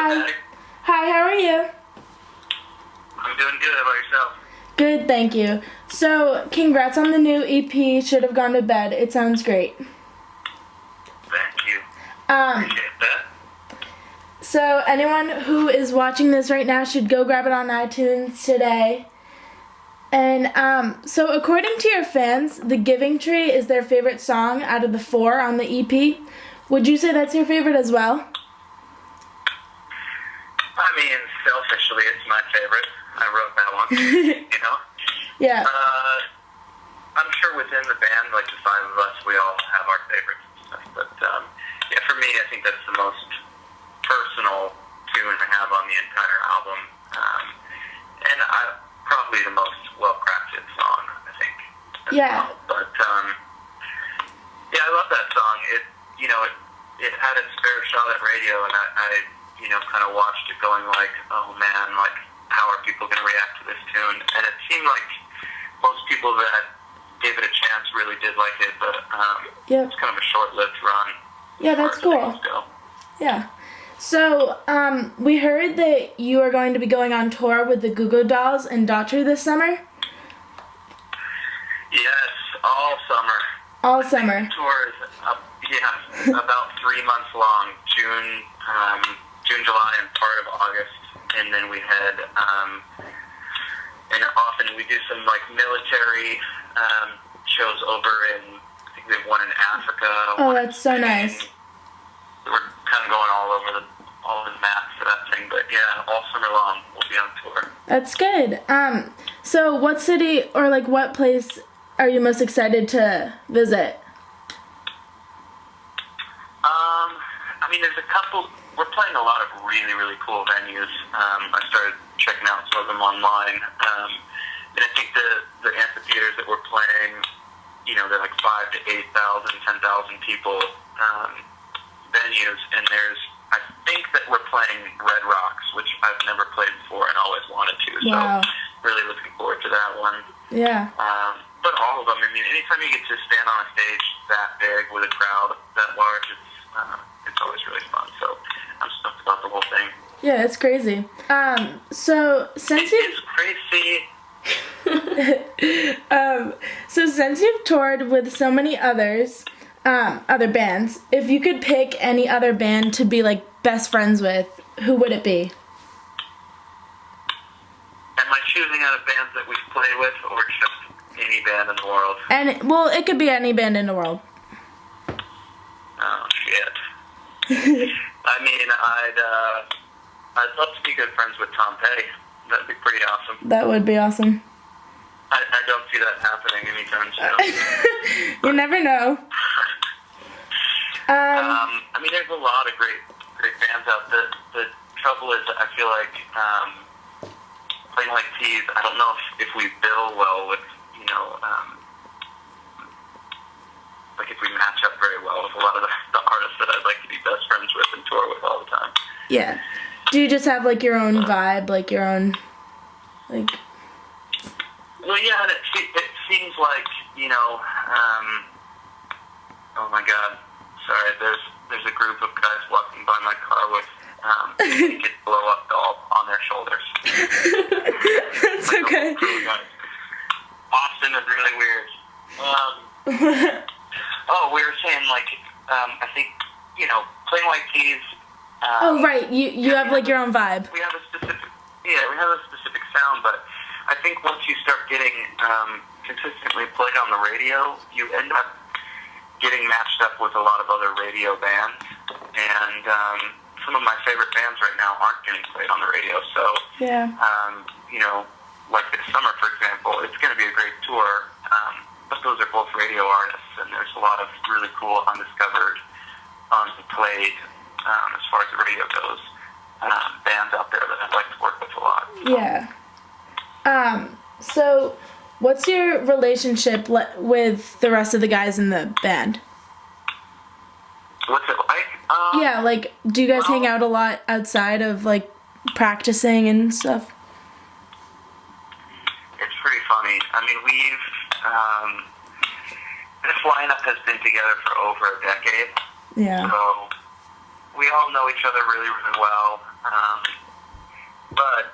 Hi. Maddy. Hi, how are you? I'm doing good. How about yourself? Good, thank you. So, congrats on the new EP, Should Have Gone to Bed. It sounds great. Thank you. Um, Appreciate that. so anyone who is watching this right now should go grab it on iTunes today. And, so according to your fans, The Giving Tree is their favorite song out of the 4 on the EP. Would you say that's your favorite as well? I mean, selfishly, it's my favorite. I wrote that one, you know? Yeah. I'm sure within the band, like the 5 of us, we all have our favorites and stuff. But, yeah, for me, I think that's the most personal tune I have on the entire album. And probably the most well-crafted song, I think. Yeah. Well. But, yeah, I love that song. It had its fair shot at radio, and I kind of watched it going like, oh man, like, how are people going to react to this tune? And it seemed like most people that gave it a chance really did like it, but it's kind of a short-lived run. Yeah, that's cool. Yeah. So, we heard that you are going to be going on tour with the Goo Goo Dolls and Daughtry this summer? Yes, all summer. All summer. The tour is about 3 months long, June, July, and part of August. And then we had, and often we do some like military shows over in, I think we have one in Africa. Oh, that's so nice. We're kind of going all over the map for that thing, but yeah, all summer long we'll be on tour. That's good. So what city or like what place are you most excited to visit? I mean, there's a couple. We're playing a lot of really, really cool venues. I started checking out some of them online, and I think the amphitheaters that we're playing, they're like 5,000 to 8,000, 10,000 people venues, and I think that we're playing Red Rocks, which I've never played before and always wanted to. Wow. So really looking forward to that one. Yeah. But all of them, I mean, anytime you get to stand on a stage that big with a crowd that large, it's always really fun. So I'm stoked about the whole thing. Yeah, it's crazy. So since it's crazy. So since you've toured with so many others, other bands, if you could pick any other band to be like best friends with, who would it be? Am I choosing out of bands that we've played with, or just any band in the world? And well, it could be any band in the world. Oh shit. I mean, I'd love to be good friends with Tom Petty. That'd be pretty awesome. That would be awesome. I don't see that happening anytime soon. You never know. I mean, there's a lot of great bands out there. The trouble is, I feel like Plain White T's, I don't know if we bill well with, like if we match up very well with a lot of the artists that I'd like to be best friends with and tour with all the time. Yeah. Do you just have like your own vibe, like your own, like... Well, yeah, and it seems like, oh my God, sorry, there's a group of guys walking by my car with naked blow-up doll on their shoulders. That's okay. Austin is really weird. We were saying, like, I think, Plain White T's. Oh, right, you have like your own vibe. We have a specific sound, but I think once you start getting consistently played on the radio, you end up getting matched up with a lot of other radio bands, and some of my favorite bands right now aren't getting played on the radio. So, yeah. Like this summer, for example, it's going to be a great tour, but those are both radio artists, and there's a lot of really cool undiscovered, unplayed, as far as the radio goes, bands out there that I'd like to work with a lot. So. Yeah. So what's your relationship with the rest of the guys in the band? What's it like? Yeah, like, do you guys hang out a lot outside of, like, practicing and stuff? It's pretty funny. I mean, this lineup has been together for over a decade. Yeah. So we all know each other really, really well. But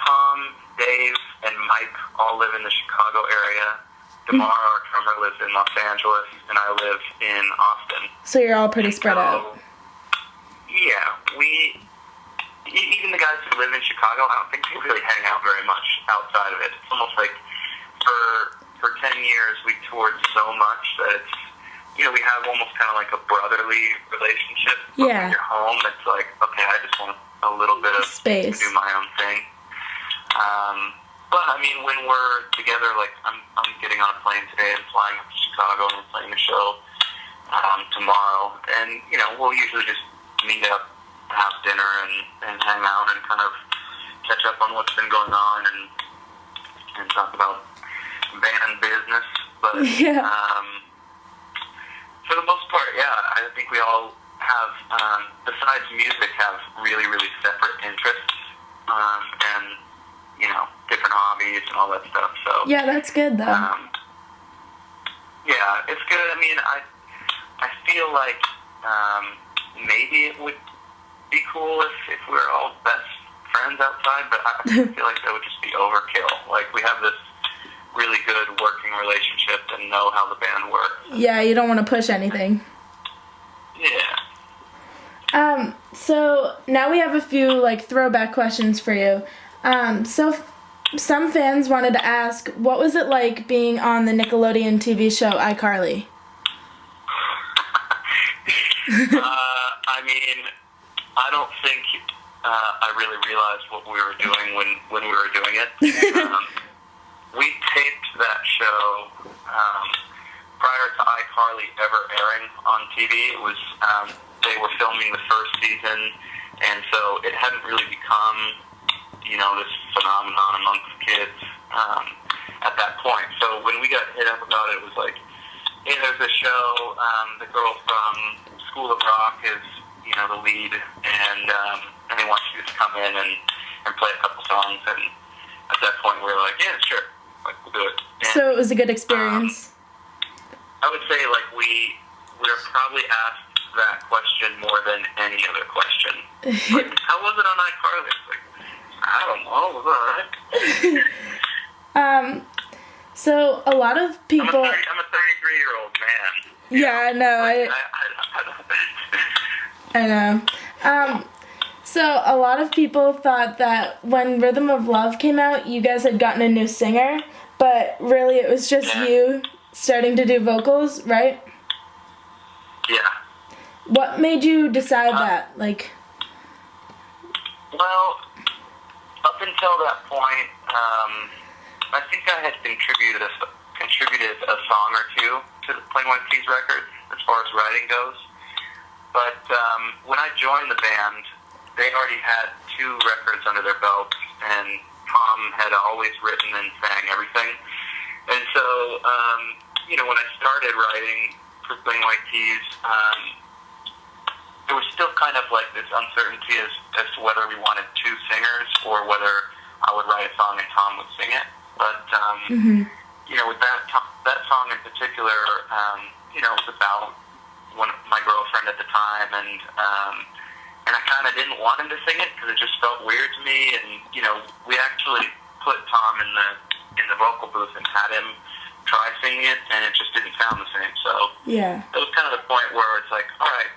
Tom, Dave, and Mike all live in the Chicago area. DeMar, our drummer, lives in Los Angeles, and I live in Austin. So you're all pretty spread out. Yeah, even the guys who live in Chicago, I don't think they really hang out very much outside of it. It's almost like for 10 years we toured so much that it's, we have almost kind of like a brotherly relationship. Yeah. When you're home, it's like, okay, I just want a little bit of space to do my own thing. But I mean, when we're together, like I'm getting on a plane today and flying up to Chicago and we're playing a show tomorrow, and we'll usually just meet up, have dinner, and hang out and kind of catch up on what's been going on and talk about band business. But yeah. For the most part, yeah, I think we all have, besides music, have really, really separate interests and different hobbies and all that stuff. So yeah, that's good though. Yeah, it's good. I mean, I feel like maybe it would be cool if we were all best friends outside, but I feel like that would just be overkill. Like, we have this really good working relationship and know how the band works. Yeah, you don't want to push anything. Yeah. So now we have a few throwback questions for you. So some fans wanted to ask, what was it like being on the Nickelodeon TV show iCarly? I mean, I don't think I really realized what we were doing when we were doing it. We taped that show prior to iCarly ever airing on TV. It was they were filming the first season, and so it hadn't really become this phenomenon amongst kids at that point. So when we got hit up about it, it was like, hey, there's a show, the girl from School of Rock is, the lead, and they want you to come in and play a couple songs, and at that point we were like, yeah, sure, we'll do it. And, so it was a good experience? I would say, we were probably asked that question more than any other question. Like, how was it on iCarly? It's like, I don't know, it was alright. So a lot of people... I'm a 33-year-old man. Yeah, I know. I know. So a lot of people thought that when Rhythm of Love came out, you guys had gotten a new singer, but really it was just you starting to do vocals, right? Yeah. What made you decide that? Well, up until that point, I think I had contributed a song or two to the Plain White T's record as far as writing goes. But when I joined the band, they already had 2 records under their belt, and Tom had always written and sang everything. And so, when I started writing for Plain White T's, there was still kind of this uncertainty as to whether we wanted 2 singers or whether I would write a song and Tom would sing it. But, with that song in particular, it was about my girlfriend at the time, and I kind of didn't want him to sing it because it just felt weird to me. And we actually put Tom in the vocal booth and had him try singing it, and it just didn't sound the same. So yeah, it was kind of the point where it's like, all right,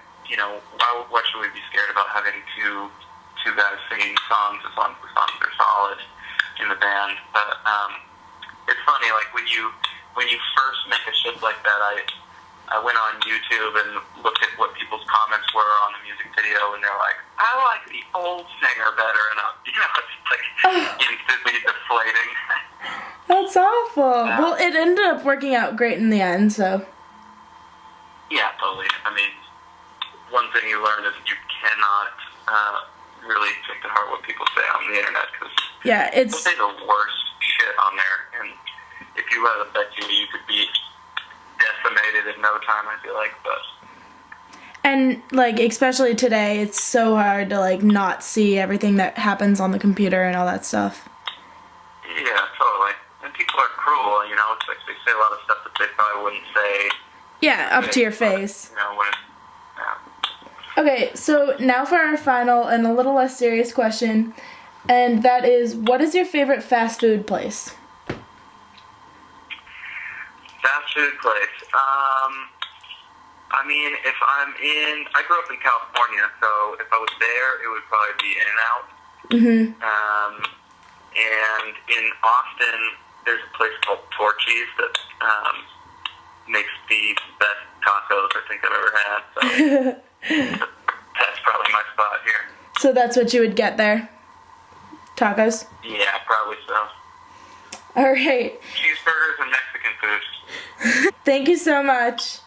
why should we be scared about having two guys singing songs as long as the songs are solid in the band? But it's funny, when you first make a shift like that, I went on YouTube and looked at what people's comments were on the music video, and they're like, I like the old singer better, and it's instantly deflating. That's awful. Well, it ended up working out great in the end, so. Yeah, totally. I mean, one thing you learn is you cannot really take to heart what people say on the internet, because they say the worst shit on there, and if you let it affect you, you could be decimated in no time, I feel like. But and especially today, it's so hard to not see everything that happens on the computer and all that stuff. Yeah, totally. And people are cruel, it's like they say a lot of stuff that they probably wouldn't say. Yeah, up to your face. When Okay, so now for our final and a little less serious question, and that is, what is your favorite fast food place? Fast food place. I mean, if I grew up in California, so if I was there, it would probably be In-N-Out. Mm-hmm. And in Austin, there's a place called Torchy's that makes the best tacos I think I've ever had. So that's probably my spot here. So that's what you would get there? Tacos? Yeah, probably so. All right. Cheeseburgers and Mexican food. Thank you so much.